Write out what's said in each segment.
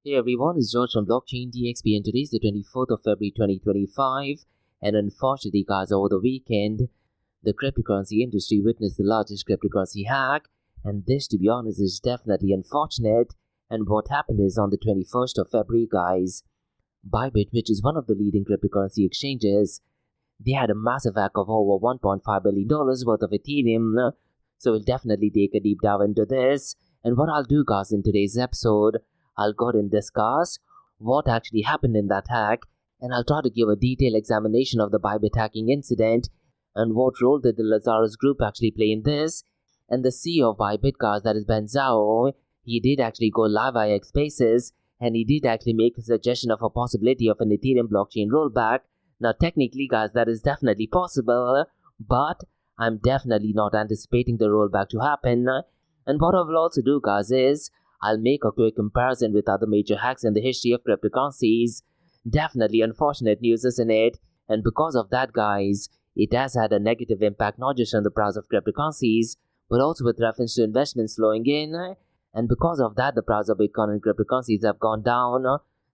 Hey everyone, it's George from Blockchain DXB and today is the 24th of February 2025 and unfortunately guys, over the weekend, the cryptocurrency industry witnessed the largest cryptocurrency hack, and this, to be honest, is definitely unfortunate. And what happened is on the 21st of February guys, Bybit, which is one of the leading cryptocurrency exchanges, they had a massive hack of over $1.5 billion worth of Ethereum. So we'll definitely take a deep dive into this. And what I'll do guys in today's episode, I'll go ahead and discuss what actually happened in that hack, and I'll try to give a detailed examination of the Bybit hacking incident and what role did the Lazarus group actually play in this. And the CEO of Bybit guys, that is Ben Zhao, he did actually go live via X Spaces, and he did actually make a suggestion of a possibility of an Ethereum blockchain rollback. Now technically guys, that is definitely possible, but I'm definitely not anticipating the rollback to happen. And what I will also do guys is, I'll make a quick comparison with other major hacks in the history of cryptocurrencies. Definitely unfortunate news, isn't it? And because of that guys, it has had a negative impact not just on the price of cryptocurrencies, but also with reference to investments flowing in. And because of that, the price of Bitcoin and cryptocurrencies have gone down.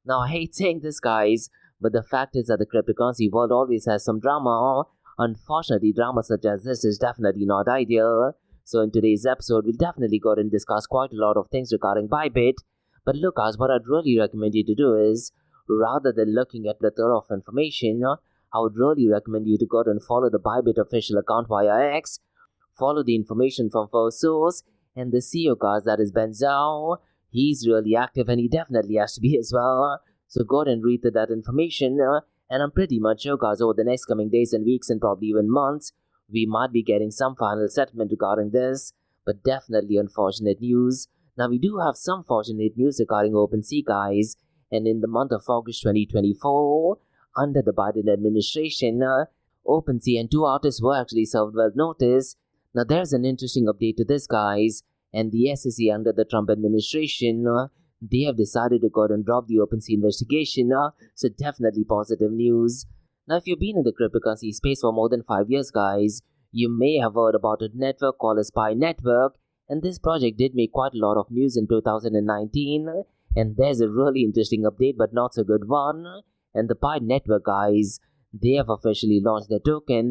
Now I hate saying this guys, but the fact is that the cryptocurrency world always has some drama. Unfortunately, drama such as this is definitely not ideal. So in today's episode, we'll definitely go ahead and discuss quite a lot of things regarding Bybit. But look guys, what I'd really recommend you to do is, rather than looking at plethora of information, I would really recommend you to go ahead and follow the Bybit official account via X, follow the information from first source, and the CEO guys, that is Ben Zhao, he's really active and he definitely has to be as well. So go ahead and read through that information, and I'm pretty much sure guys, over the next coming days and weeks and probably even months, we might be getting some final settlement regarding this, but definitely unfortunate news. Now we do have some fortunate news regarding OpenSea guys, and in the month of August 2024, under the Biden administration, OpenSea and two artists were actually served with notice. Now there's an interesting update to this guys, and the SEC under the Trump administration, they have decided to go ahead and drop the OpenSea investigation, so definitely positive news. Now, if you've been in the cryptocurrency space for more than 5 years, guys, you may have heard about a network called a Spy Network, and this project did make quite a lot of news in 2019, and there's a really interesting update but not so good one. And the Pi Network guys, they have officially launched their token,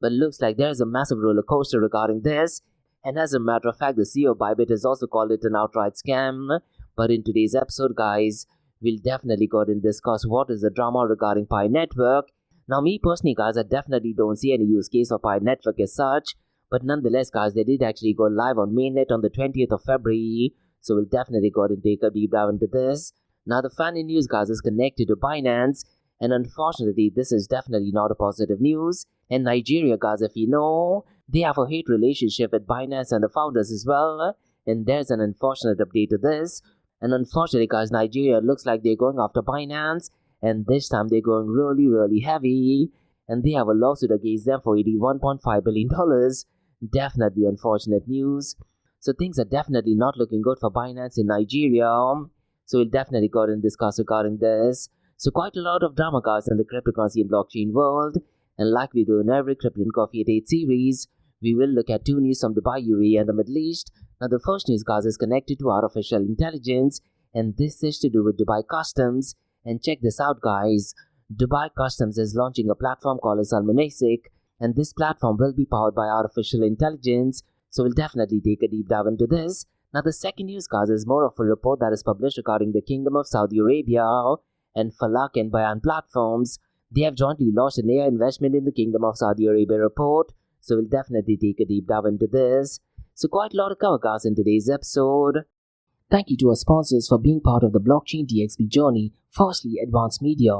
but looks like there's a massive roller coaster regarding this, and as a matter of fact, the CEO of Bybit has also called it an outright scam. But in today's episode, guys, we'll definitely go ahead and discuss what is the drama regarding Pi Network. Now me personally guys, I definitely don't see any use case of Pi Network as such, but nonetheless guys, they did actually go live on mainnet on the 20th of February, so we'll definitely go ahead and take a deep dive into this. Now the funny news guys is connected to Binance, and unfortunately this is definitely not a positive news. And Nigeria guys, if you know, they have a hate relationship with Binance and the founders as well, and there's an unfortunate update to this. And unfortunately guys, Nigeria looks like they're going after Binance, and this time they're going really heavy, and they have a lawsuit against them for $81.5 billion. Definitely unfortunate news. So things are definitely not looking good for Binance in Nigeria. So we'll definitely go ahead and discuss regarding this. So quite a lot of drama guys in the cryptocurrency and blockchain world, and like we do in every Crypto and Coffee at 8 series, we will look at two news from Dubai, UAE and the Middle East. Now the first news guys is connected to artificial intelligence, and this is to do with Dubai Customs. And check this out guys, Dubai Customs is launching a platform called Salmonasic, and this platform will be powered by artificial intelligence, so we'll definitely take a deep dive into this. Now the second news guys is more of a report that is published regarding the Kingdom of Saudi Arabia and Falak and Bayan platforms. They have jointly launched an AI investment in the Kingdom of Saudi Arabia report, so we'll definitely take a deep dive into this. So quite a lot of cover guys in today's episode. Thank you to our sponsors for being part of the Blockchain DXB journey. Firstly, Advanced Media.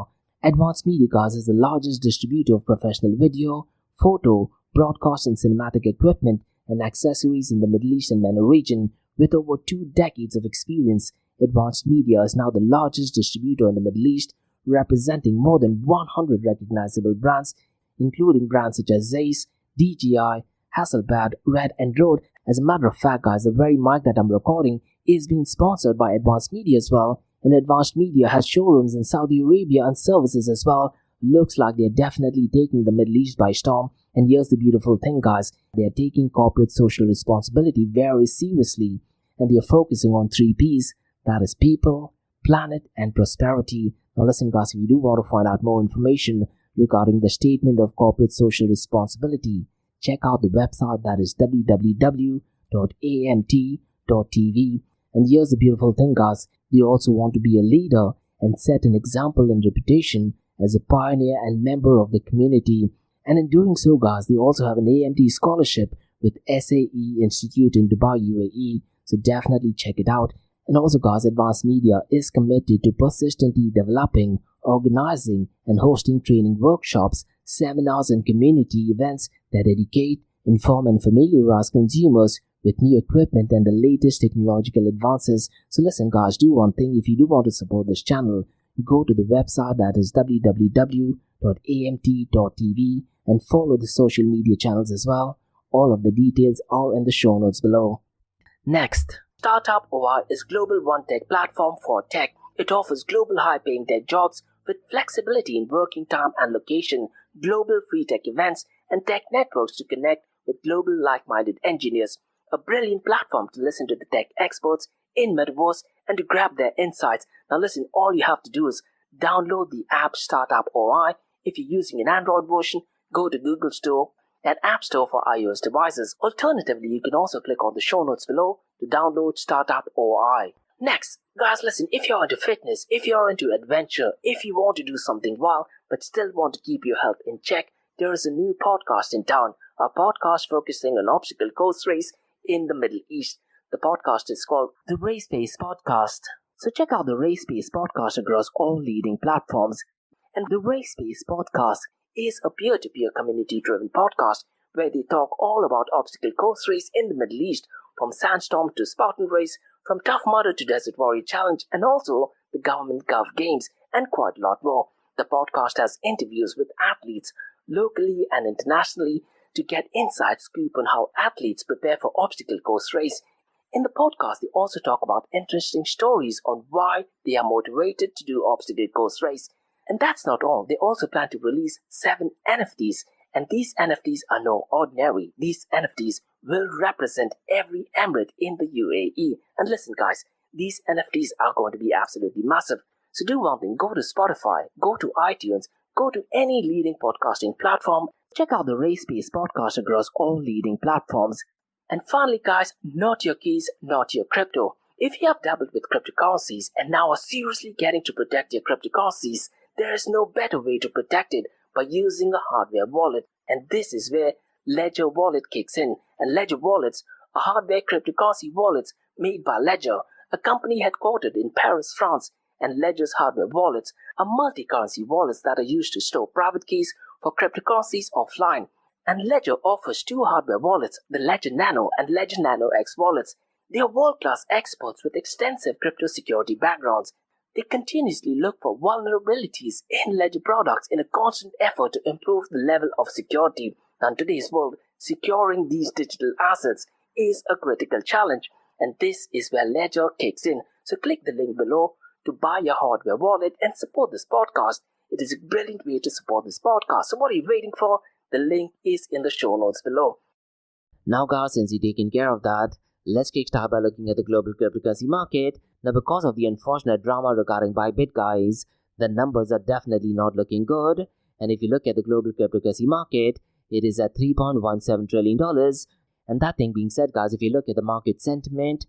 Advanced Media guys is the largest distributor of professional video, photo, broadcast and cinematic equipment and accessories in the Middle East and MENA region. With over 2 decades of experience, Advanced Media is now the largest distributor in the Middle East, representing more than 100 recognizable brands, including brands such as Zeiss, DJI, Hasselblad, Red and Rode. As a matter of fact guys, the very mic that I'm recording is being sponsored by Advanced Media as well, and Advanced Media has showrooms in Saudi Arabia and services as well. Looks like they're definitely taking the Middle East by storm, and here's the beautiful thing guys, they're taking corporate social responsibility very seriously, and they're focusing on 3 P's, that is people, planet, and prosperity. Now listen guys, if you do want to find out more information regarding the statement of corporate social responsibility, check out the website, that is www.amt.tv. And here's the beautiful thing guys, they also want to be a leader and set an example and reputation as a pioneer and member of the community. And in doing so guys, they also have an AMT scholarship with SAE Institute in Dubai, UAE. So definitely check it out. And also guys, Advanced Media is committed to persistently developing, organizing and hosting training workshops, seminars and community events that educate, inform and familiarize consumers with new equipment and the latest technological advances. So listen guys, do one thing. If you do want to support this channel, go to the website, that is www.amt.tv, and follow the social media channels as well. All of the details are in the show notes below. Next, Startup OI is global one-tech platform for tech. It offers global high-paying tech jobs with flexibility in working time and location, global free tech events, and tech networks to connect with global like-minded engineers. A brilliant platform to listen to the tech experts in Metaverse and to grab their insights. Now listen, all you have to do is download the app Startup OI. If you're using an Android version, go to Google Store and App Store for iOS devices. Alternatively, you can also click on the show notes below to download Startup OI. Next, guys, listen, if you're into fitness, if you're into adventure, if you want to do something wild but still want to keep your health in check, there is a new podcast in town, a podcast focusing on obstacle course race in the Middle East. The podcast is called the Race Pace Podcast. So check out the Race Pace Podcast across all leading platforms. And the Race Pace Podcast is a peer-to-peer community-driven podcast where they talk all about obstacle course race in the Middle East, from Sandstorm to Spartan Race, from Tough Mudder to Desert Warrior Challenge, and also the Government Gov Games, and quite a lot more. The podcast has interviews with athletes locally and internationally to get inside scoop on how athletes prepare for obstacle course race. In the podcast, they also talk about interesting stories on why they are motivated to do obstacle course race. And that's not all. They also plan to release 7 NFTs. And these NFTs are no ordinary. These NFTs will represent every emirate in the UAE. And listen guys, these NFTs are going to be absolutely massive. So do one thing, go to Spotify, go to iTunes, go to any leading podcasting platform. Check out the Race Pace Podcast across all leading platforms. And finally guys, not your keys, not your crypto. If you have dabbled with cryptocurrencies and now are seriously getting to protect your cryptocurrencies, there is no better way to protect it by using a hardware wallet. And this is where Ledger Wallet kicks in. And Ledger Wallets are hardware cryptocurrency wallets made by Ledger, a company headquartered in Paris, France. And Ledger's hardware wallets are multi-currency wallets that are used to store private keys for cryptocurrencies offline. And Ledger offers 2 hardware wallets, the Ledger Nano and Ledger Nano X wallets. They are world-class experts with extensive crypto security backgrounds. They continuously look for vulnerabilities in Ledger products in a constant effort to improve the level of security. Now, in today's world, securing these digital assets is a critical challenge, and this is where Ledger kicks in. So click the link below to buy your hardware wallet and support this podcast. It is a brilliant way to support this podcast. So what are you waiting for? The link is in the show notes below. Now guys, since you've taken care of that, let's kickstart by looking at the global cryptocurrency market. Now, because of the unfortunate drama regarding Bybit, guys, the numbers are definitely not looking good. And if you look at the global cryptocurrency market, it is at $3.17 trillion. And that thing being said, guys, if you look at the market sentiment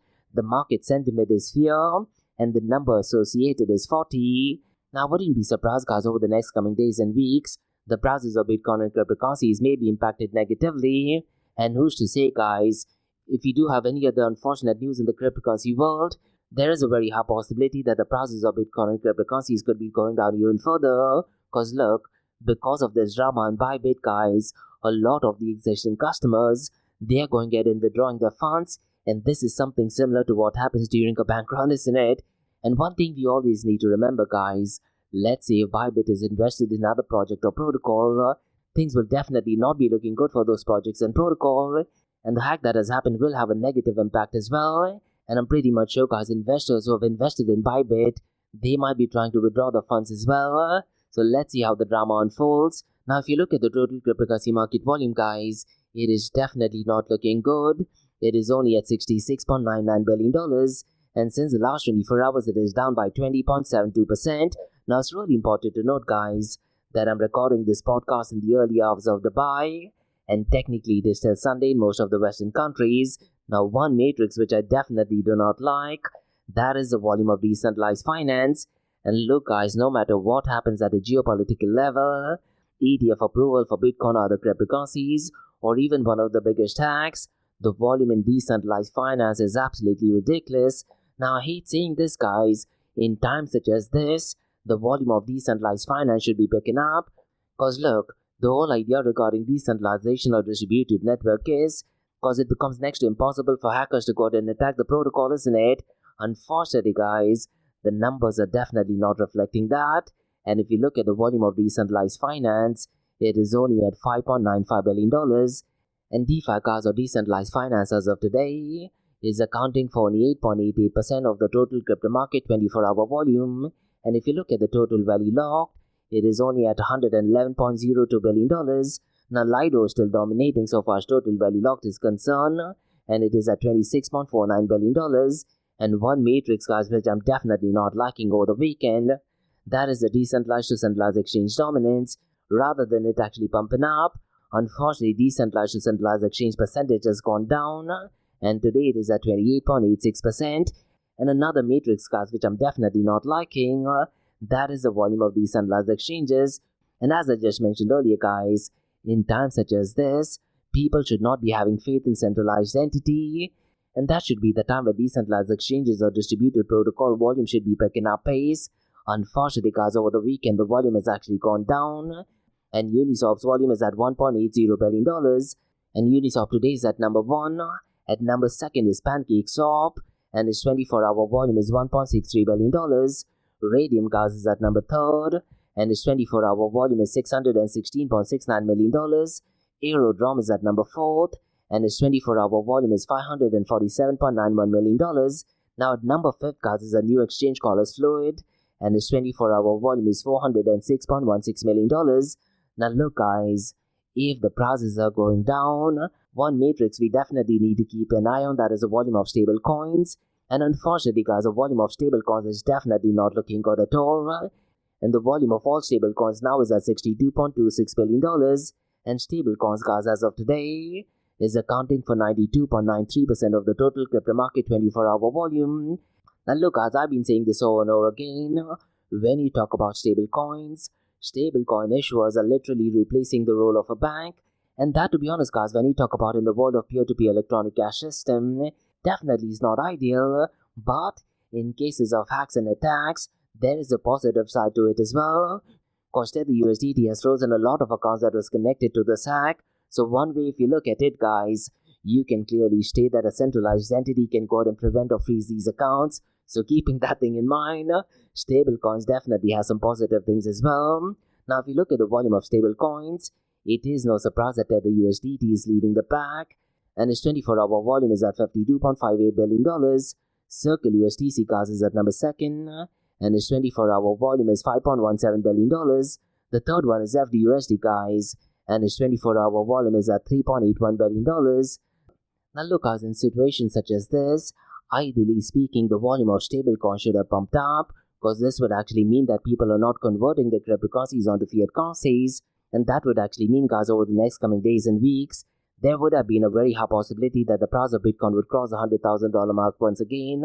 is fear, and the number associated is 40. Now, wouldn't be surprised, guys, over the next coming days and weeks, the prices of Bitcoin and cryptocurrencies may be impacted negatively. And who's to say, guys, if you do have any other unfortunate news in the cryptocurrency world, there is a very high possibility that the prices of Bitcoin and cryptocurrencies could be going down even further. Because look, because of this drama and Bybit, guys, a lot of the existing customers, they are going ahead and withdrawing their funds. And this is something similar to what happens during a bank run, isn't it? And one thing we always need to remember, guys, let's say if Bybit is invested in another project or protocol, things will definitely not be looking good for those projects and protocol. And the hack that has happened will have a negative impact as well. And I'm pretty much sure, guys, investors who have invested in Bybit, they might be trying to withdraw the funds as well. So let's see how the drama unfolds. Now, if you look at the total cryptocurrency market volume, guys, it is definitely not looking good. It is only at $66.99 billion. and since the last 24 hours it is down by 20.72%. Now it's really important to note, guys, that I'm recording this podcast in the early hours of Dubai, and technically it is still Sunday in most of the Western countries. Now one matrix which I definitely do not like, that is the volume of decentralized finance. And look, guys, no matter what happens at a geopolitical level, ETF approval for Bitcoin or other cryptocurrencies, or even one of the biggest hacks, the volume in decentralized finance is absolutely ridiculous. Now I hate saying this, guys, in times such as this, the volume of decentralized finance should be picking up. Cause look, the whole idea regarding decentralization or distributed network is because it becomes next to impossible for hackers to go out and attack the protocol, isn't it? Unfortunately, guys, the numbers are definitely not reflecting that. And if you look at the volume of decentralized finance, it is only at $5.95 billion. And DeFi, guys, or decentralized finance as of today, is accounting for only 8.88% of the total crypto market 24-hour volume. And if you look at the total value locked, it is only at $111.02 billion. Now Lido is still dominating so far as total value locked is concerned, and it is at $26.49 billion. And one matrix, guys, which I'm definitely not liking over the weekend, that is the decentralized to centralized exchange dominance. Rather than it actually pumping up, unfortunately decentralized to centralized exchange percentage has gone down, and today it is at 28.86%. And another matrix, guys, which I'm definitely not liking, that is the volume of decentralized exchanges. And as I just mentioned earlier, guys, in times such as this, people should not be having faith in centralized entity, and that should be the time where decentralized exchanges or distributed protocol volume should be picking up pace. Unfortunately, guys, over the weekend the volume has actually gone down, and Uniswap's volume is at $1.80 billion, and Uniswap today is at number 1. At number 2 is PancakeSwap, and its 24-hour volume is $1.63 billion. Radium, guys, is at number 3, and its 24-hour volume is $616.69 million. Aerodrome is at number 4, and its 24-hour volume is $547.91 million. Now at number 5, guys, is a new exchange called as Fluid, and its 24-hour volume is $406.16 million. Now look, guys, if the prices are going down, one matrix we definitely need to keep an eye on, that is the volume of stable coins. And unfortunately, guys, the volume of stable coins is definitely not looking good at all. And the volume of all stable coins now is at $62.26 billion. And stable coins, guys, as of today, is accounting for 92.93% of the total crypto market 24-hour volume. Now look, guys, I've been saying this over and over again. When you talk about stable coins, stablecoin issuers are literally replacing the role of a bank. And that, to be honest, guys, when you talk about in the world of peer-to-peer electronic cash system, definitely is not ideal. But in cases of hacks and attacks, there is a positive side to it as well. Because the USDT has frozen a lot of accounts that was connected to this hack. So one way, if you look at it, guys, you can clearly state that a centralized entity can go ahead and prevent or freeze these accounts. So keeping that thing in mind, stablecoins definitely has some positive things as well. Now if you look at the volume of stablecoins, it is no surprise that the USDT is leading the pack, and its 24-hour volume is at $52.58 billion. Circle USDC, guys, is at number 2, and its 24-hour volume is $5.17 billion. The third one is FDUSD, guys, and its 24-hour volume is at $3.81 billion. Now look, guys, in situations such as this, ideally speaking, the volume of stablecoins should have pumped up, because this would actually mean that people are not converting their cryptocurrencies onto fiat currencies, and that would actually mean, guys, over the next coming days and weeks, there would have been a very high possibility that the price of Bitcoin would cross the $100,000 mark once again.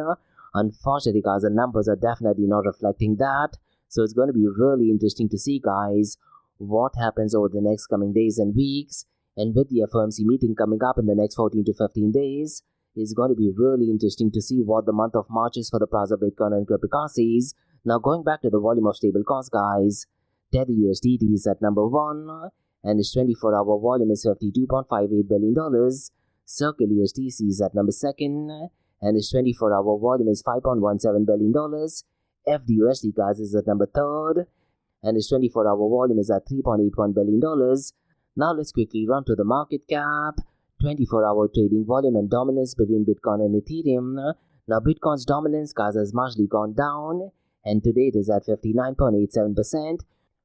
Unfortunately, guys, the numbers are definitely not reflecting that, so it's going to be really interesting to see, guys, what happens over the next coming days and weeks. And with the FOMC meeting coming up in the next 14 to 15 days, it's going to be really interesting to see what the month of March is for the price of Bitcoin and cryptocurrencies. Now going back to the volume of stablecoins, guys, Tether USDT is at number 1, and its 24-hour volume is $52.58 billion. Circle USDC is at number 2, and its 24-hour volume is $5.17 billion. FDUSD, guys, is at number 3, and its 24-hour volume is at $3.81 billion. Now let's quickly run to the market cap, 24-hour trading volume and dominance between Bitcoin and Ethereum. Now Bitcoin's dominance, guys, has marginally gone down, and today it is at 59.87%,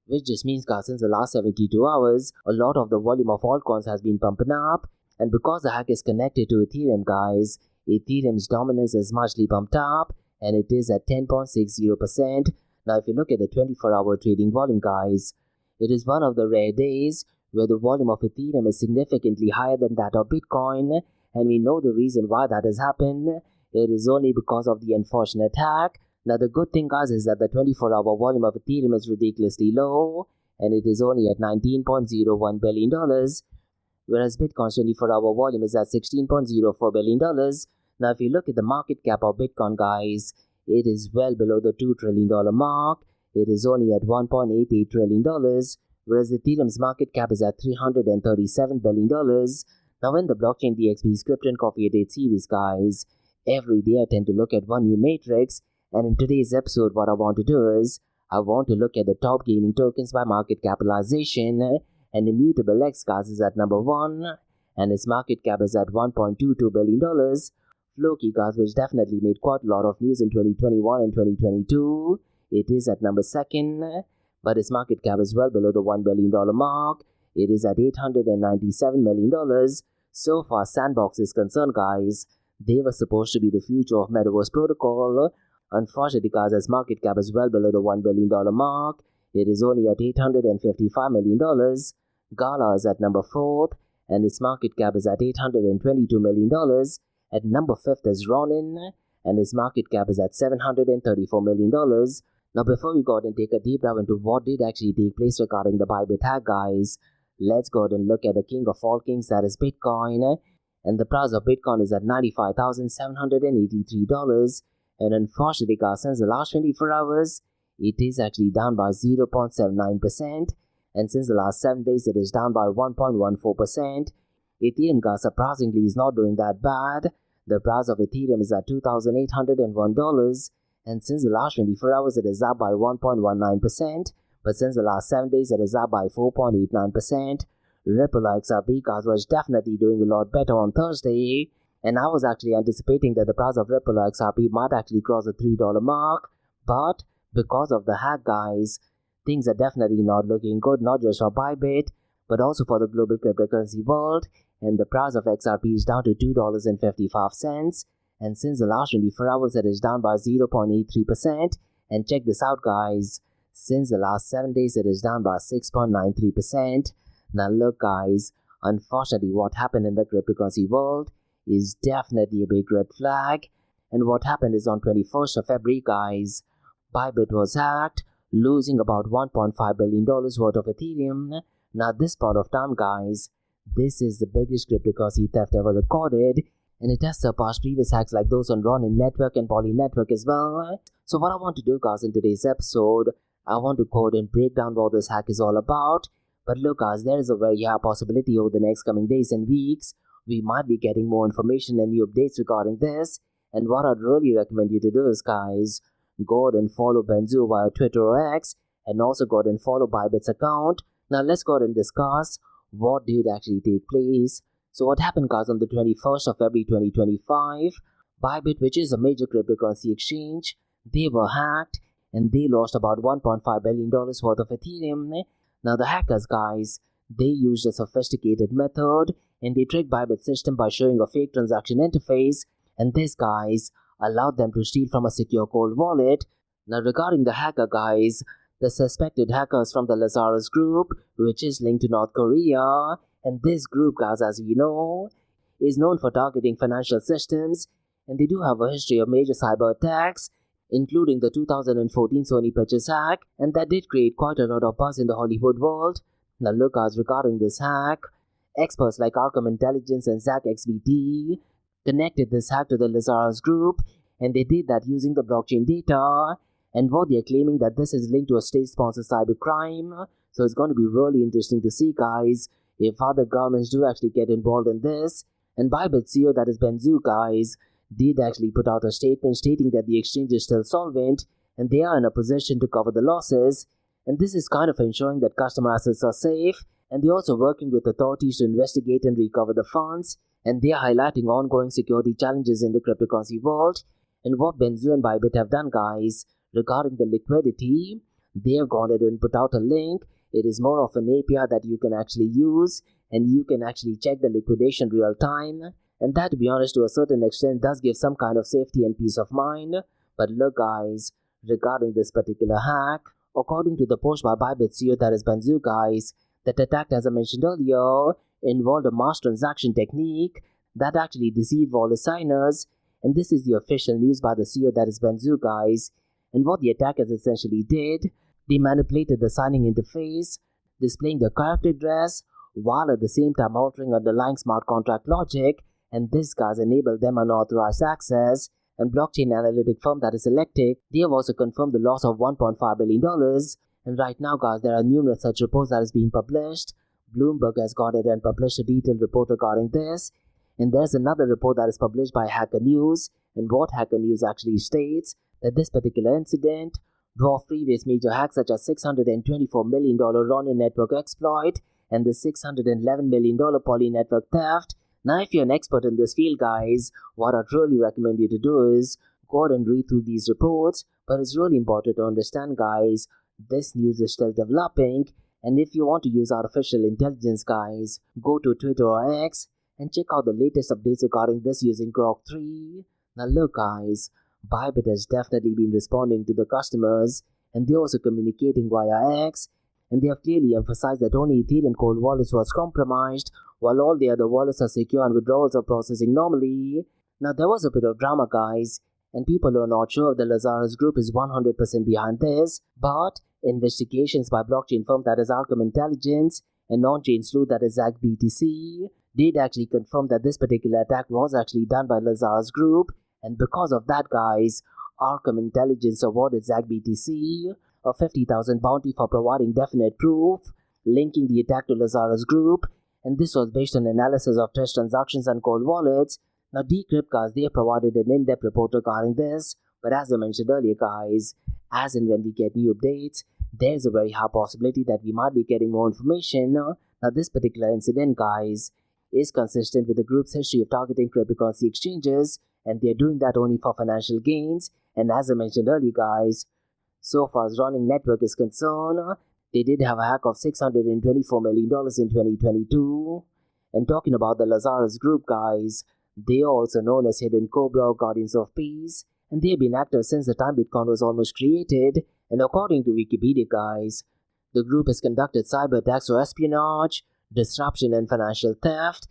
which just means, guys, since the last 72 hours, a lot of the volume of altcoins has been pumping up, and because the hack is connected to Ethereum, guys, Ethereum's dominance is muchly bumped up and it is at 10.60%. Now if you look at the 24-hour trading volume, guys, it is one of the rare days where the volume of Ethereum is significantly higher than that of Bitcoin, and we know the reason why that has happened. It is only because of the unfortunate hack. Now the good thing, guys, is that the 24-hour volume of Ethereum is ridiculously low and it is only at $19.01 billion, whereas Bitcoin's 24-hour volume is at $16.04 billion. Now if you look at the market cap of Bitcoin, guys, it is well below the $2 trillion mark. It is only at $1.88 trillion, whereas Ethereum's market cap is at $337 billion. Now in the blockchain DXB script and coffee a day series, guys, every day I tend to look at one new matrix, and in today's episode what I want to do is I want to look at the top gaming tokens by market capitalization, and Immutable X, guys, is at number 1 and its market cap is at $1.22 billion. Floki, guys, which definitely made quite a lot of news in 2021 and 2022, it is at number 2, but its market cap is well below the $1 billion mark. It is at $897 million. So far Sandbox is concerned, guys, they were supposed to be the future of Metaverse protocol. Unfortunately, guys, its market cap is well below the $1 billion mark. It is only at $855 million. Gala is at number 4 and its market cap is at $822 million. At number 5 is Ronin and its market cap is at $734 million. Now before we go ahead and take a deep dive into what did actually take place regarding the Bybit hack, guys, let's go ahead and look at the king of all kings, that is Bitcoin. And the price of Bitcoin is at $95,783. And unfortunately, guys, since the last 24 hours, it is actually down by 0.79%. And since the last 7 days, it is down by 1.14%. Ethereum, guys, surprisingly is not doing that bad. The price of Ethereum is at $2,801. And since the last 24 hours, it is up by 1.19%. But since the last 7 days, it is up by 4.89%. Ripple XRP, guys, was definitely doing a lot better on Thursday. And I was actually anticipating that the price of Ripple XRP might actually cross the $3 mark. But because of the hack, guys, things are definitely not looking good, not just for Bybit, but also for the global cryptocurrency world. And the price of XRP is down to $2.55. And since the last 24 hours, it is down by 0.83%. And check this out, guys. Since the last 7 days, it is down by 6.93%. Now look, guys, unfortunately what happened in the cryptocurrency world is definitely a big red flag. And what happened is on 21st of February, guys, Bybit was hacked, losing about $1.5 billion worth of Ethereum. Now at this point of time, guys, this is the biggest cryptocurrency theft ever recorded, and it has surpassed previous hacks like those on Ronin Network and Poly Network as well. So what I want to do, guys, in today's episode, I want to go ahead and break down what this hack is all about. But look, guys, there is a very high possibility over the next coming days and weeks we might be getting more information and new updates regarding this. And what I'd really recommend you to do is, guys, go ahead and follow Benzu via Twitter or X, and also go ahead and follow Bybit's account. Now let's go ahead and discuss what did actually take place. So what happened, guys, on the 21st of February 2025, Bybit, which is a major cryptocurrency exchange, they were hacked and they lost about $1.5 billion worth of Ethereum. Now the hackers, guys, they used a sophisticated method and they tricked Bybit's system by showing a fake transaction interface, and this, guys, allowed them to steal from a secure cold wallet. Now regarding the hacker, guys, the suspected hackers from the Lazarus group, which is linked to North Korea, and this group, guys, as we know, is known for targeting financial systems, and they do have a history of major cyber attacks, including the 2014 Sony Pictures hack, and that did create quite a lot of buzz in the Hollywood world. Now look, guys, regarding this hack, experts like Arkham Intelligence and ZachXBT connected this hack to the Lazarus group, and they did that using the blockchain data, and what they're claiming that this is linked to a state-sponsored cybercrime. So it's going to be really interesting to see, guys, if other governments do actually get involved in this. And Bybit CEO, that is Benzu, guys, did actually put out a statement stating that the exchange is still solvent and they are in a position to cover the losses, and this is kind of ensuring that customer assets are safe, and they're also working with authorities to investigate and recover the funds, and they are highlighting ongoing security challenges in the cryptocurrency world. And what Benzu and Bybit have done, guys, regarding the liquidity, they have gone ahead and put out a link. It is more of an API that you can actually use, and you can actually check the liquidation real time. And that, to be honest, to a certain extent does give some kind of safety and peace of mind. But look guys, regarding this particular hack, according to the post by Bybit CEO, that is Benzu guys, that attack, as I mentioned earlier, involved a mass transaction technique that actually deceived wallet signers. And this is the official news by the CEO, that is Benzu guys. And what the attackers essentially did, they manipulated the signing interface, displaying the correct address, while at the same time altering underlying smart contract logic, and this guys enabled them unauthorized access. And blockchain analytic firm that is Electric, they have also confirmed the loss of $1.5 billion. And right now guys, there are numerous such reports that is being published. Bloomberg has got it and published a detailed report regarding this. And there's another report that is published by Hacker News, and what Hacker News actually states, that this particular incident dwarfed previous major hacks such as $624 million Ronin network exploit and the $611 million Poly network theft. Now if you're an expert in this field guys, what I'd really recommend you to do is go ahead and read through these reports, but it's really important to understand guys, this news is still developing, and if you want to use artificial intelligence guys, go to Twitter or X and check out the latest updates regarding this using Grok 3. Now look guys, Bybit has definitely been responding to the customers, and they're also communicating via X, and they have clearly emphasized that only Ethereum cold wallets was compromised, while all the other wallets are secure and withdrawals are processing normally. Now there was a bit of drama guys, and people are not sure if the Lazarus group is 100% behind this, but investigations by blockchain firm that is Arkham Intelligence and on-chain sleuth that is ZagBTC did actually confirm that this particular attack was actually done by Lazarus group, and because of that guys, Arkham Intelligence awarded ZagBTC a 50,000 bounty for providing definite proof linking the attack to Lazarus group, and this was based on analysis of test transactions and cold wallets. Now Decrypt guys, they have provided an in-depth report regarding this, but as I mentioned earlier guys, as and when we get new updates, there's a very high possibility that we might be getting more information. Now this particular incident guys is consistent with the group's history of targeting cryptocurrency exchanges, and they're doing that only for financial gains. And as I mentioned earlier guys, so far as running network is concerned, they did have a hack of $624 million in 2022. And talking about the Lazarus group guys, they are also known as Hidden Cobra or Guardians of Peace, and they have been active since the time Bitcoin was almost created. And according to Wikipedia guys, the group has conducted cyber attacks for espionage, disruption and financial theft,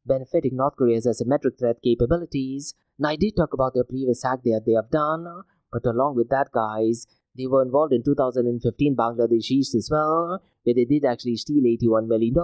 benefiting North Korea's asymmetric threat capabilities. Now I did talk about their previous hack that they have done, but along with that guys, they were involved in 2015 Bangladesh East as well, where they did actually steal $81 million.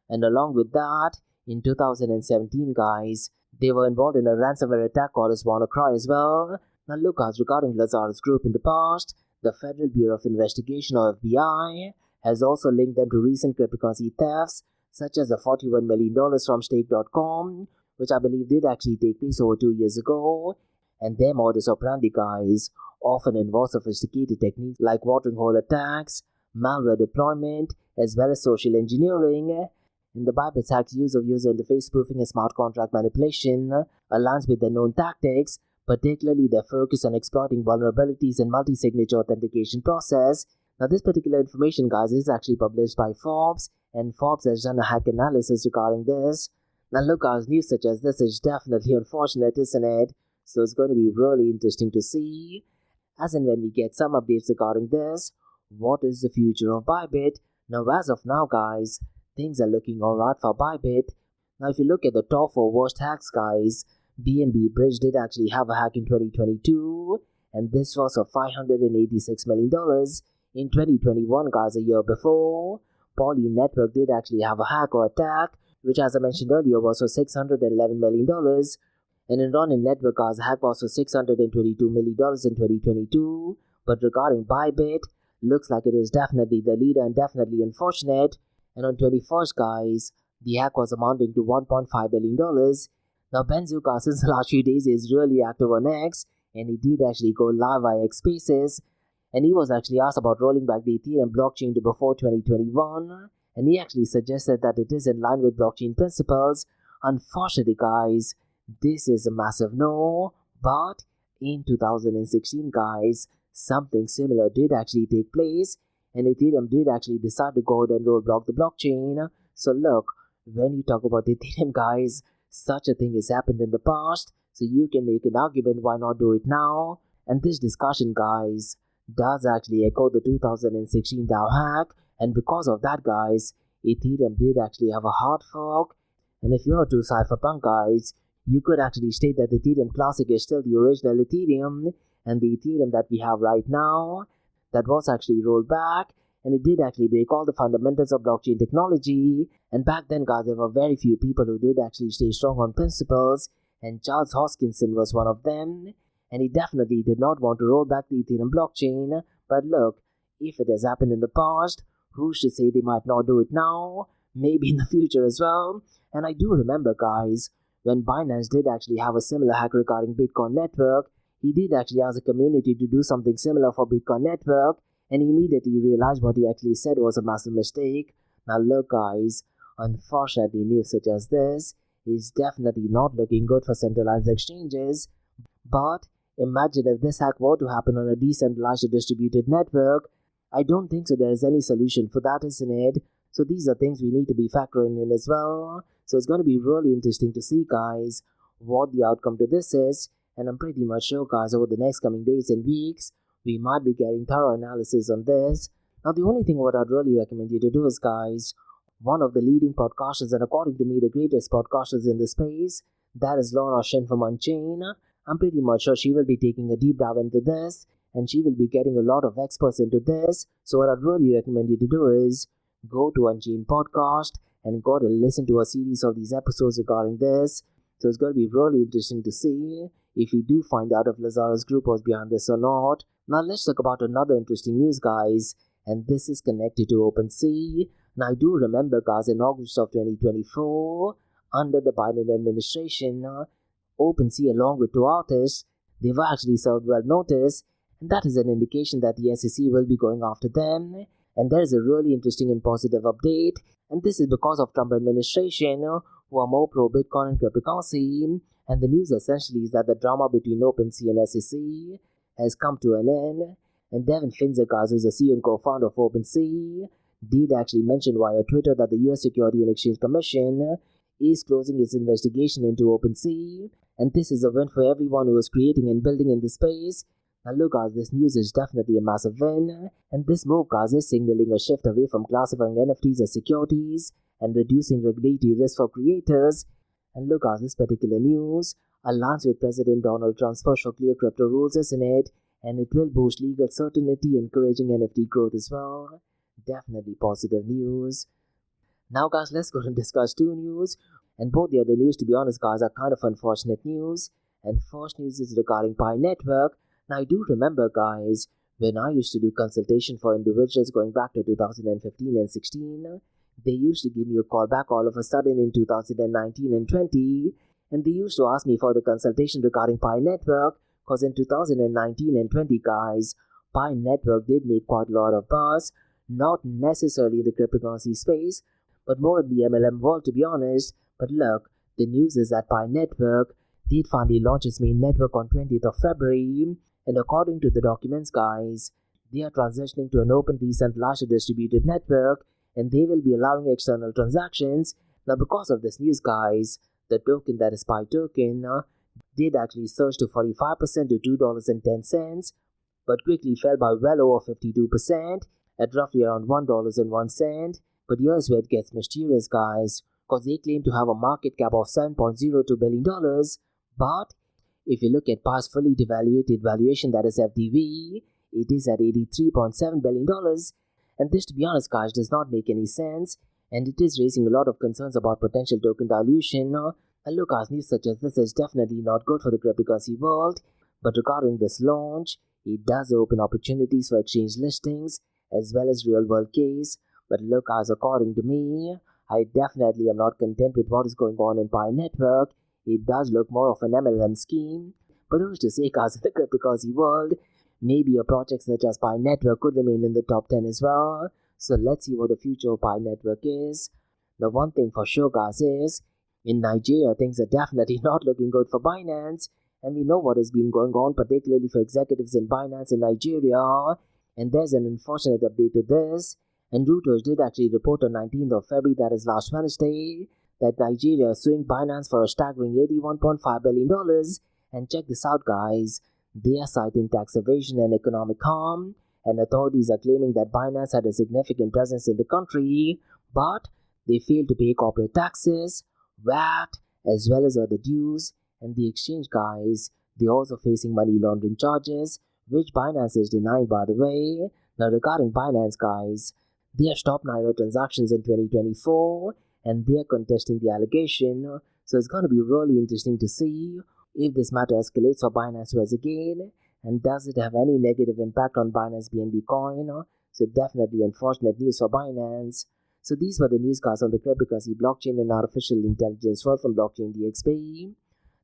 And along with that, in 2017 guys, they were involved in a ransomware attack called as WannaCry as well. Now look guys, regarding Lazarus group in the past, the Federal Bureau of Investigation or FBI has also linked them to recent cryptocurrency thefts, such as the $41 million from stake.com, which I believe did actually take place over 2 years ago. And their modus operandi guys often involve sophisticated techniques like watering hole attacks, malware deployment, as well as social engineering. And the Bybit's hack's use of user interface spoofing and smart contract manipulation aligns with their known tactics, particularly their focus on exploiting vulnerabilities in multi-signature authentication process. Now this particular information guys is actually published by Forbes, and Forbes has done a hack analysis regarding this. Now look guys, news such as this is definitely unfortunate, isn't it? So it's going to be really interesting to see. As and when we get some updates regarding this, what is the future of Bybit? Now as of now guys, things are looking alright for Bybit. Now if you look at the top 4 worst hacks guys, BNB Bridge did actually have a hack in 2022, and this was of $586 million. In 2021 guys, a year before, Poly Network did actually have a hack or attack, which as I mentioned earlier was for $611 million. And in Ronin Network guys, the hack was for $622 million in 2022. But regarding Bybit, looks like it is definitely the leader and definitely unfortunate. And on 21st guys, the hack was amounting to $1.5 billion. Now Benzu guys, since the last few days is really active on X, and he did actually go live via X Spaces, and he was actually asked about rolling back the Ethereum blockchain to before 2021, and he actually suggested that it is in line with blockchain principles. Unfortunately guys, this is a massive no, but in 2016 guys, something similar did actually take place, and Ethereum did actually decide to go ahead and rollback the blockchain. So look, when you talk about Ethereum guys, such a thing has happened in the past, so you can make an argument why not do it now. And this discussion, guys, does actually echo the 2016 DAO hack, and because of that, guys, Ethereum did actually have a hard fork. And if you're too cypherpunk, guys, you could actually state that Ethereum Classic is still the original Ethereum, and the Ethereum that we have right now, that was actually rolled back, and it did actually break all the fundamentals of blockchain technology. And back then, guys, there were very few people who did actually stay strong on principles, and Charles Hoskinson was one of them, and he definitely did not want to roll back the Ethereum blockchain. But look, if it has happened in the past, who's to say they might not do it now, maybe in the future as well. And I do remember, guys, when Binance did actually have a similar hack regarding Bitcoin network, he did actually ask the community to do something similar for Bitcoin network, and he immediately realized what he actually said was a massive mistake. Now look, guys, unfortunately, news such as this is definitely not looking good for centralized exchanges. But imagine if this hack were to happen on a decentralized distributed network. I don't think so there is any solution for that, isn't it? So these are things we need to be factoring in as well. So it's going to be really interesting to see, guys, what the outcome to this is. And I'm pretty much sure, guys, over the next coming days and weeks, we might be getting thorough analysis on this. Now, the only thing what I'd really recommend you to do is, guys, one of the leading podcasters, and according to me, the greatest podcasters in the space, that is Laura Shin from Unchain. I'm pretty much sure she will be taking a deep dive into this, and she will be getting a lot of experts into this. So what I'd really recommend you to do is go to Unchain Podcast and go and listen to a series of these episodes regarding this. So it's going to be really interesting to see if we do find out if Lazarus Group was behind this or not. Now let's talk about another interesting news, guys, and this is connected to OpenSea. Now I do remember, guys, in August of 2024, under the Biden administration, OpenSea, along with two artists, they were actually served well notice, and that is an indication that the SEC will be going after them. And there is a really interesting and positive update, and this is because of Trump administration, who are more pro-Bitcoin and cryptocurrency. And the news essentially is that the drama between OpenSea and SEC has come to an end. And Devin Finzer, guys, who's the CEO and co-founder of OpenSea, did actually mention via Twitter that the US Securities and Exchange Commission is closing its investigation into OpenSea. And this is a win for everyone who is creating and building in the space. Now look, guys, this news is definitely a massive win. And this move, guys, is signaling a shift away from classifying NFTs as securities and reducing regulatory risk for creators. And look, guys, this particular news aligns with President Donald Trump's push for clear crypto rules, isn't it? And it will boost legal certainty, encouraging NFT growth as well. Definitely positive news. Now, guys, let's go and discuss two news. And both the other news, to be honest, guys, are kind of unfortunate news. And first news is regarding Pi Network. Now, I do remember, guys, when I used to do consultation for individuals going back to 2015 and 16, they used to give me a call back all of a sudden in 2019 and 20, and they used to ask me for the consultation regarding Pi Network, because in 2019 and 20, guys, Pi Network did make quite a lot of buzz, not necessarily in the cryptocurrency space, but more in the MLM world, to be honest. But look, the news is that Pi Network did finally launch its main network on 20th of February, and according to the documents, guys, they are transitioning to an open, decentralized, distributed network, and they will be allowing external transactions. Now, because of this news, guys, the token, that is Pi token, did actually surge to 45% to $2.10, but quickly fell by well over 52% at roughly around $1.01. But here's where it gets mysterious, guys, because they claim to have a market cap of $7.02 billion. But if you look at Pi's fully devaluated valuation, that is FDV, it is at $83.7 billion. And this, to be honest, guys, does not make any sense, and it is raising a lot of concerns about potential token dilution. And look, guys, news such as this is definitely not good for the cryptocurrency world. But regarding this launch, it does open opportunities for exchange listings as well as real-world case. But look, guys, according to me, I definitely am not content with what is going on in Pi Network. It does look more of an MLM scheme. But who's to say, guys, in the cryptocurrency world, maybe a project such as Pi Network could remain in the top 10 as well. So let's see what the future of Pi Network is. The one thing for sure, guys, is in Nigeria, things are definitely not looking good for Binance. And we know what has been going on, particularly for executives in Binance in Nigeria. And there's an unfortunate update to this. And Reuters did actually report on 19th of February, that is last Wednesday, that Nigeria is suing Binance for a staggering $81.5 billion. And check this out, guys. They are citing tax evasion and economic harm, and authorities are claiming that Binance had a significant presence in the country, but they failed to pay corporate taxes, VAT, as well as other dues. And the exchange, guys, they're also facing money laundering charges, which Binance is denying, by the way. Now, regarding Binance, guys, they have stopped Naira transactions in 2024, and they are contesting the allegation. So it's going to be really interesting to see if this matter escalates for Binance once again, and does it have any negative impact on Binance BNB coin. So definitely unfortunate news for Binance. So these were the news, guys, on the cryptocurrency, blockchain, and artificial intelligence world from Blockchain DXB.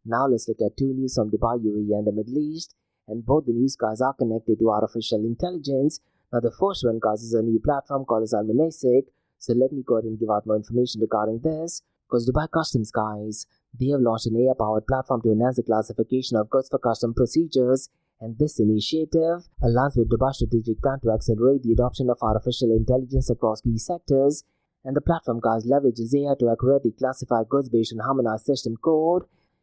Now let's look at two news from Dubai, UAE, and the Middle East. And both the news, guys, are connected to artificial intelligence. Now the first one, guys, is a new platform called as Almanasic. So let me go ahead and give out more information regarding this. Because Dubai Customs, guys, they have launched an AI-powered platform to enhance the classification of goods for custom procedures. And this initiative aligns with Dubai's strategic plan to accelerate the adoption of artificial intelligence across key sectors. And the platform, guys, leverages AI to accurately classify goods based on harmonized system code.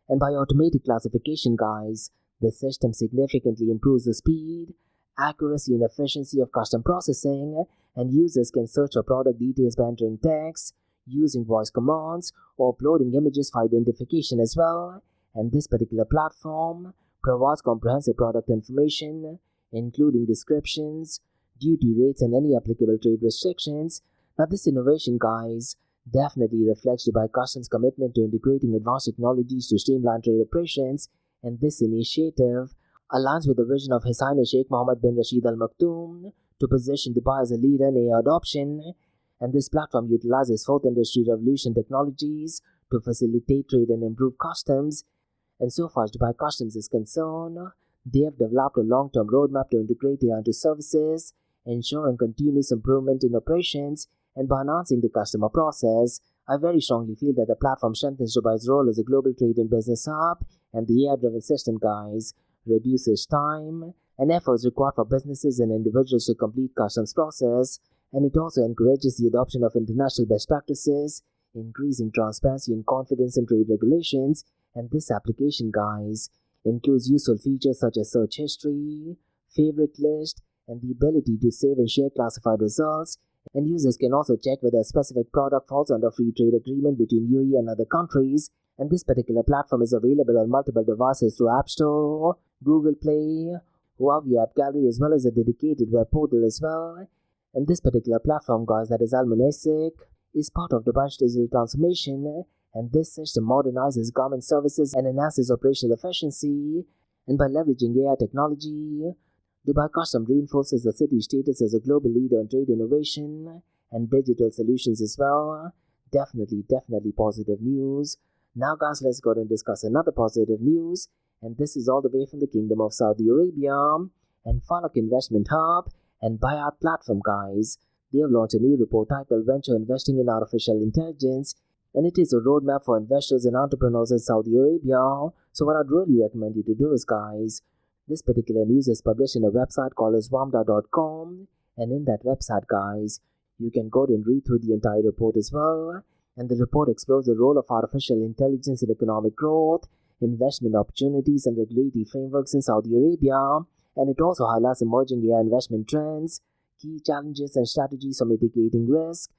And by automated classification, guys, the system significantly improves the speed, accuracy, and efficiency of custom processing, and users can search for product details by entering text, using voice commands, or uploading images for identification as well. And this particular platform provides comprehensive product information, including descriptions, duty rates, and any applicable trade restrictions. Now, this innovation, guys, definitely reflects Dubai Customs' commitment to integrating advanced technologies to streamline trade operations, and this initiative aligns with the vision of His Highness Sheikh Mohammed bin Rashid Al Maktoum to position Dubai as a leader in AI adoption. And this platform utilizes fourth industry revolution technologies to facilitate trade and improve customs. And so far as Dubai Customs is concerned, they have developed a long-term roadmap to integrate AI into services, ensuring continuous improvement in operations. And by enhancing the customer process, I very strongly feel that the platform strengthens Dubai's role as a global trade and business hub, and the AI-driven system, guys, reduces time and efforts required for businesses and individuals to complete customs process, and it also encourages the adoption of international best practices, increasing transparency and confidence in trade regulations. And this application, guys, includes useful features such as search history, favorite list, and the ability to save and share classified results. And users can also check whether a specific product falls under free trade agreement between UAE and other countries. And this particular platform is available on multiple devices through App Store, Google Play, Huawei App Gallery, as well as a dedicated web portal as well. And this particular platform, guys, that is Almanasic, is part of Dubai's digital transformation, and this system modernizes government services and enhances operational efficiency. And by leveraging AI technology, Dubai Customs reinforces the city's status as a global leader in trade innovation and digital solutions as well. Definitely positive news. Now, guys, let's go and discuss another positive news, and this is all the way from the Kingdom of Saudi Arabia. And Falak Investment Hub and buyout platform, guys, they have launched a new report titled Venture Investing in Artificial Intelligence, and it is a roadmap for investors and entrepreneurs in Saudi Arabia. So what I'd really recommend you to do is, guys, this particular news is published in a website called as wamda.com, and in that website, guys, you can go and read through the entire report as well. And the report explores the role of artificial intelligence in economic growth, investment opportunities, and regulatory frameworks in Saudi Arabia. And it also highlights emerging AI investment trends, key challenges, and strategies for mitigating risk.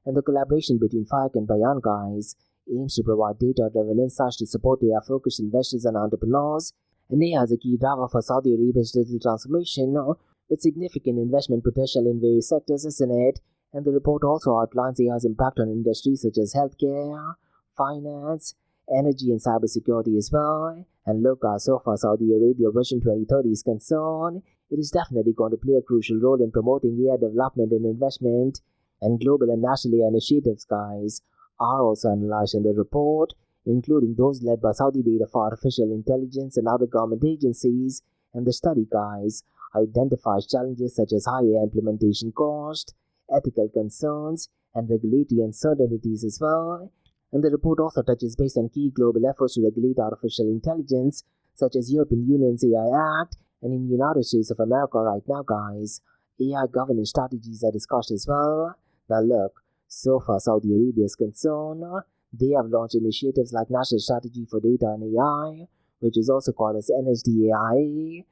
And the collaboration between FAIC and Bayan, guys, aims to provide data-driven insights to support AI-focused investors and entrepreneurs. And AI is a key driver for Saudi Arabia's digital transformation, with significant investment potential in various sectors, isn't it? And the report also outlines AI's impact on industries such as healthcare, finance, energy, and cybersecurity as well. And look, so far Saudi Arabia Vision 2030 is concerned, it is definitely going to play a crucial role in promoting AI development and investment. And global and national AI initiatives, guys, are also analyzed in the report, including those led by Saudi Data for Artificial Intelligence and other government agencies. And the study, guys, identifies challenges such as high AI implementation cost, ethical concerns, and regulatory uncertainties as well. And the report also touches base on key global efforts to regulate artificial intelligence, such as European Union's AI Act, and in the United States of America right now, guys, AI governance strategies are discussed as well. Now look, so far Saudi Arabia is concerned, They have launched initiatives like National Strategy for Data and AI, which is also called as NSDAI.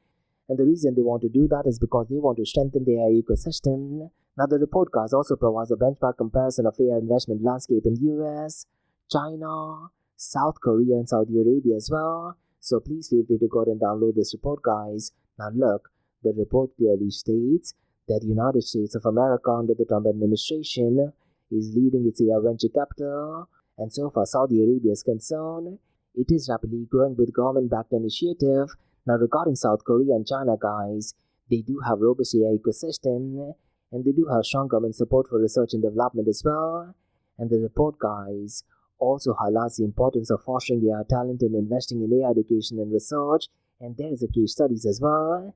And the reason they want to do that is because they want to strengthen the AI ecosystem. Now, the report card also provides a benchmark comparison of AI investment landscape in US, China, South Korea, and Saudi Arabia as well. So please feel free to go ahead and download this report, guys. Now look, the report clearly states that the United States of America under the Trump administration is leading its AI venture capital, and so far Saudi Arabia is concerned, it is rapidly growing with government-backed initiative. Now regarding South Korea and China, guys, they do have robust AI ecosystem, and they do have strong government support for research and development as well. And the report, guys, also highlights the importance of fostering AI talent and investing in AI education and research, and there is a case studies as well.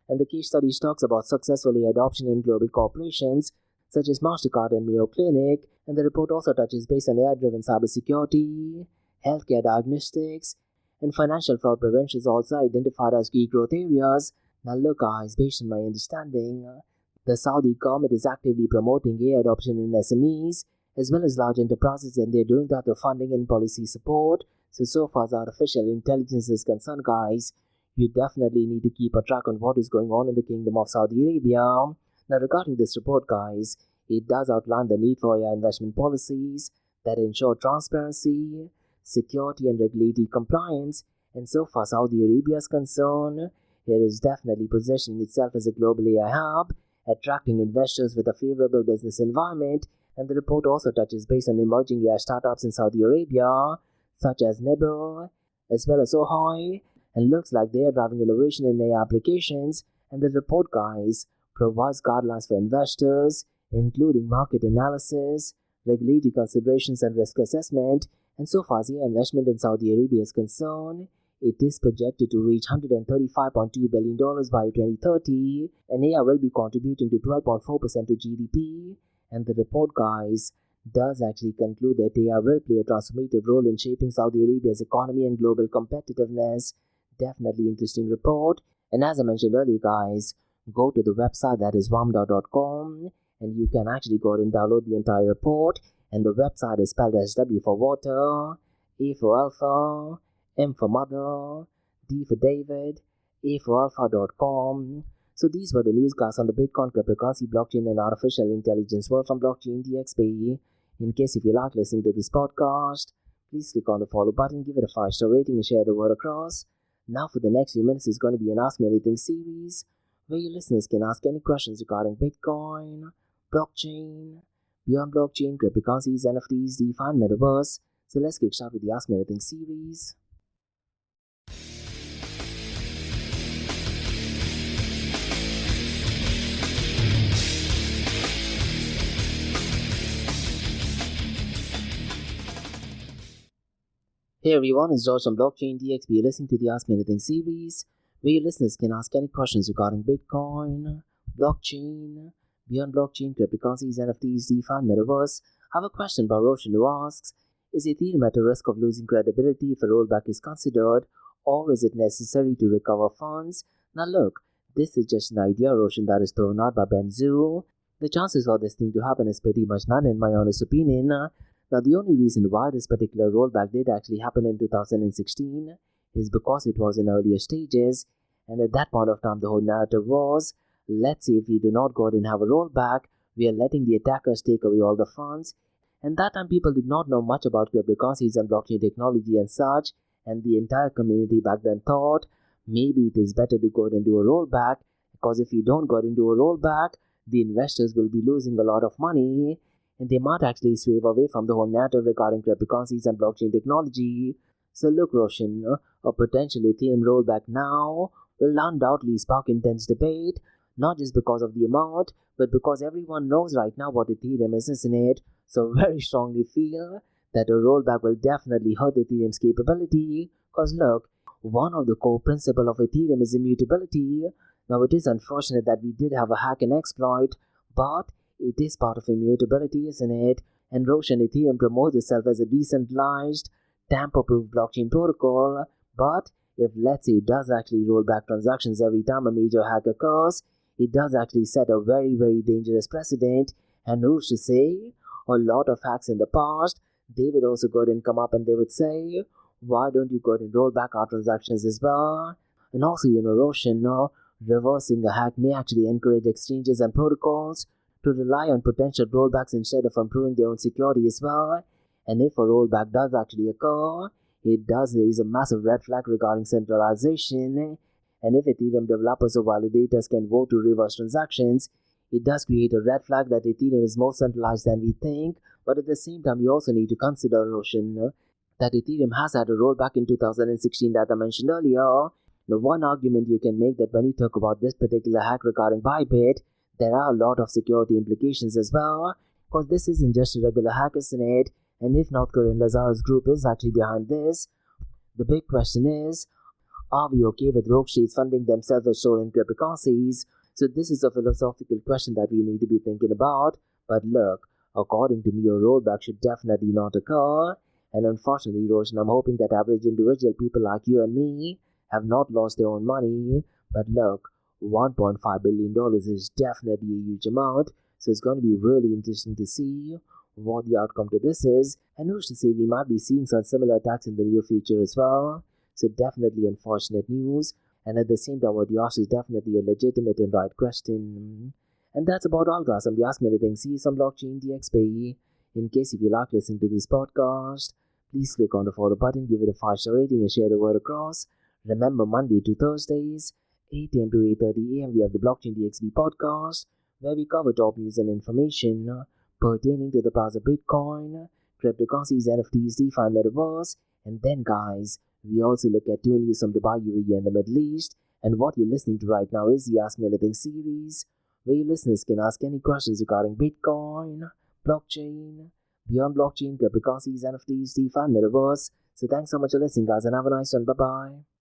And the case studies talks about successful AI adoption in global corporations such as MasterCard and Mayo Clinic, and the report also touches base on AI-driven cybersecurity, healthcare diagnostics, and financial fraud prevention is also identified as key growth areas. Now look, guys, based on my understanding, the Saudi government is actively promoting AI adoption in SMEs as well as large enterprises, and they're doing that with funding and policy support. So far as artificial intelligence is concerned, guys, you definitely need to keep a track on what is going on in the Kingdom of Saudi Arabia. Now regarding this report, guys, it does outline the need for AI investment policies that ensure transparency, security, and regulatory compliance. And so far Saudi Arabia is concerned, it is definitely positioning itself as a global AI hub, attracting investors with a favorable business environment. And the report also touches base on emerging AI startups in Saudi Arabia, such as Nibble, as well as Ohio, and looks like they are driving innovation in AI applications. And the report, guys, provides guidelines for investors, including market analysis, regulatory considerations, and risk assessment. And so far as AI investment in Saudi Arabia is concerned, it is projected to reach $135.2 billion by 2030, and AI will be contributing to 12.4% to GDP. And the report, guys, does actually conclude that AI will play a transformative role in shaping Saudi Arabia's economy and global competitiveness. Definitely interesting report. And as I mentioned earlier, guys, go to the website that is wamda.com, and you can actually go ahead and download the entire report. And the website is spelled as W for water, A for alpha, M for mother, D for David, A for alpha.com. So these were the newscasts on the Bitcoin, cryptocurrency, blockchain, and artificial intelligence world from Blockchain DXB. In case if you like listening to this podcast, please click on the follow button, give it a 5-star rating, and share the word across. Now for the next few minutes is going to be an Ask Me Anything series, where your listeners can ask any questions regarding Bitcoin, blockchain, beyond blockchain, cryptocurrencies, NFTs, DeFi, and Metaverse. So let's get started with the Ask Me Anything series. Hey everyone, it's George from Blockchain DXB. You're listening to the Ask Me Anything series, where your listeners can ask any questions regarding Bitcoin, blockchain, beyond blockchain, cryptocurrencies, NFTs, DeFi, and Metaverse. I have a question by Roshan who asks, is Ethereum at a risk of losing credibility if a rollback is considered, or is it necessary to recover funds? Now look, this is just an idea, Roshan, that is thrown out by Benzu. The chances for this thing to happen is pretty much none in my honest opinion. Now, the only reason why this particular rollback did actually happen in 2016 is because it was in earlier stages, and at that point of time, the whole narrative was, let's say if we do not go ahead and have a rollback, we are letting the attackers take away all the funds. And that time, people did not know much about cryptocurrencies and blockchain technology and such, and the entire community back then thought, maybe it is better to go ahead and do a rollback, because if you don't go ahead and do a rollback, the investors will be losing a lot of money, and they might actually swerve away from the whole narrative regarding cryptocurrencies and blockchain technology. So look, Roshan, a potential Ethereum rollback now will undoubtedly spark intense debate, not just because of the amount, but because everyone knows right now what Ethereum is, isn't it? So very strongly feel that a rollback will definitely hurt Ethereum's capability, because look, one of the core principles of Ethereum is immutability. Now it is unfortunate that we did have a hack and exploit, but it is part of immutability, isn't it? And Roshan, Ethereum promotes itself as a decentralized, tamper-proof blockchain protocol. But if, let's say, it does actually roll back transactions every time a major hack occurs, it does actually set a very, very dangerous precedent. And who's to say, a lot of hacks in the past, they would also go ahead and come up and they would say, why don't you go ahead and roll back our transactions as well? And also, Roshan, reversing a hack may actually encourage exchanges and protocols to rely on potential rollbacks instead of improving their own security as well. And if a rollback does actually occur, it does raise a massive red flag regarding centralization. And if Ethereum developers or validators can vote to reverse transactions, it does create a red flag that Ethereum is more centralized than we think. But at the same time, we also need to consider, Roshan, that Ethereum has had a rollback in 2016 that I mentioned earlier. Now, one argument you can make that when you talk about this particular hack regarding Bybit, there are a lot of security implications as well, because this isn't just a regular hack, isn't it? And if North Korean Lazarus group is actually behind this, the big question is, are we okay with rogue states funding themselves with stolen cryptocurrencies? So this is a philosophical question that we need to be thinking about. But look, according to me, a rollback should definitely not occur. And unfortunately, Roshan, I'm hoping that average individual people like you and me have not lost their own money. But look, $1.5 billion is definitely a huge amount. So it's going to be really interesting to see what the outcome to this is. And who's to say we might be seeing some similar attacks in the near future as well. So definitely unfortunate news. And at the same time, what you asked is definitely a legitimate and right question. And that's about all, guys. I'm the Ask Me Anything. See you some blockchain DXB. In case if you like listening to this podcast, please click on the follow button, give it a 5-star rating and share the word across. Remember, Monday to Thursdays, 8 a.m. to 8:30 a.m. we have the Blockchain DXB podcast, where we cover top news and information pertaining to the price of Bitcoin, cryptocurrencies, NFTs, DeFi, and Metaverse. And then, guys, we also look at 2 news from Dubai, UAE, and the Middle East. And what you're listening to right now is the Ask Me Anything series, where your listeners can ask any questions regarding Bitcoin, blockchain, beyond blockchain, cryptocurrencies, NFTs, DeFi, and Metaverse. So thanks so much for listening, guys, and have a nice one. Bye-bye.